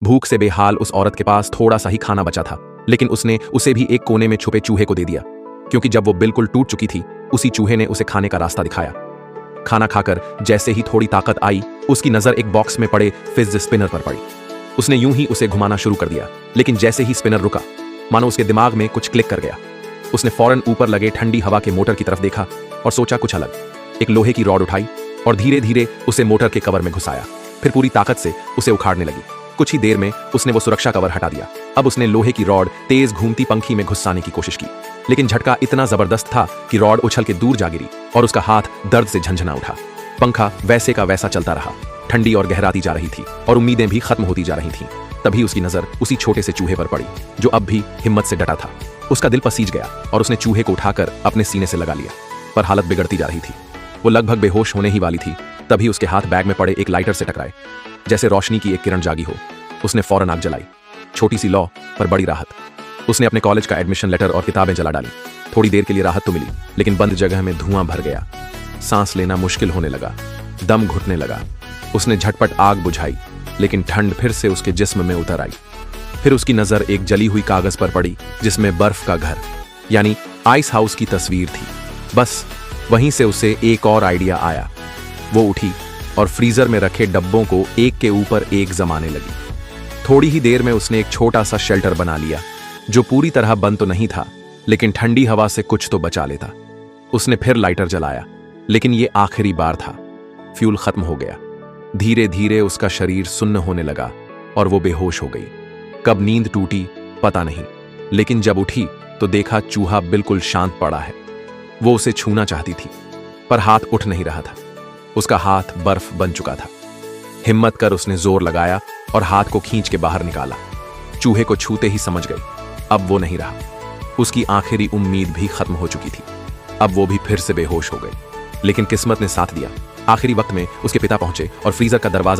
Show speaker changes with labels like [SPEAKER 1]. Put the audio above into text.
[SPEAKER 1] भूख से बेहाल उस औरत के पास थोड़ा सा ही खाना बचा था, लेकिन उसने उसे भी एक कोने में छुपे चूहे को दे दिया, क्योंकि जब वो बिल्कुल टूट चुकी थी उसी चूहे ने उसे खाने का रास्ता दिखाया। खाना खाकर जैसे ही थोड़ी ताकत आई, उसकी नजर एक बॉक्स में पड़े फिज स्पिनर पर पड़ी। उसने यूं ही उसे घुमाना शुरू कर दिया, लेकिन जैसे ही स्पिनर रुका, मानो उसके दिमाग में कुछ क्लिक कर गया। उसने फौरन ऊपर लगे ठंडी हवा के मोटर की तरफ देखा और सोचा कुछ अलग। एक लोहे की रॉड उठाई और धीरे धीरे उसे मोटर के कवर में घुसाया, फिर पूरी ताकत से उसे उखाड़ने लगी। कुछ ही देर में उसने वो सुरक्षा कवर हटा दिया। अब उसने लोहे की रॉड तेज घूमती पंखी में घुसाने की कोशिश की, लेकिन झटका इतना जबरदस्त था कि रॉड उछल के दूर जा गिरी और उसका हाथ दर्द से झंझना उठा। पंखा वैसे का वैसा चलता रहा, ठंडी और गहराती जा रही थी और उम्मीदें भी खत्म होती जा रही थीं। तभी उसकी नजर उसी छोटे से चूहे पर पड़ी, जो अब भी हिम्मत से डटा था। उसका दिल पसीज गया और उसने चूहे को उठाकर अपने सीने से लगा लिया, पर हालत बिगड़ती जा रही थी। वो लगभग बेहोश होने ही वाली थी, तभी उसके हाथ बैग में पड़े एक लाइटर से टकराए। जैसे रोशनी की एक किरण जागी हो, उसने फौरन आग जलाई। छोटी सी लौ पर बड़ी राहत। उसने अपने कॉलेज का एडमिशन लेटर और किताबें जला डाली। थोड़ी देर के लिए राहत तो मिली, लेकिन बंद जगह में धुआं भर गया। सांस लेना मुश्किल होने लगा, दम घुटने लगा। उसने झटपट आग बुझाई, लेकिन ठंड फिर से उसके जिस्म में उतर आई। फिर उसकी नजर एक जली हुई कागज पर पड़ी, जिसमें बर्फ का घर यानी आइस हाउस की तस्वीर थी। बस वहीं से उसे एक और आइडिया आया। वो उठी और फ्रीजर में रखे डब्बों को एक के ऊपर एक जमाने लगी। थोड़ी ही देर में उसने एक छोटा सा शेल्टर बना लिया, जो पूरी तरह बंद तो नहीं था, लेकिन ठंडी हवा से कुछ तो बचा लेता। उसने फिर लाइटर जलाया, लेकिन ये आखिरी बार था। फ्यूल खत्म हो गया। धीरे धीरे उसका शरीर सुन्न होने लगा और वो बेहोश हो गई। कब नींद टूटी पता नहीं, लेकिन जब उठी तो देखा चूहा बिल्कुल शांत पड़ा है। वो उसे छूना चाहती थी, पर हाथ उठ नहीं रहा था। उसका हाथ बर्फ बन चुका था। हिम्मत कर उसने जोर लगाया और हाथ को खींच के बाहर निकाला। चूहे को छूते ही समझ गई, अब वो नहीं रहा। उसकी आखिरी उम्मीद भी खत्म हो चुकी थी। अब वो भी फिर से बेहोश हो गई, लेकिन किस्मत ने साथ दिया। आखिरी वक्त में उसके पिता पहुंचे और फ्रीजर का दरवाजा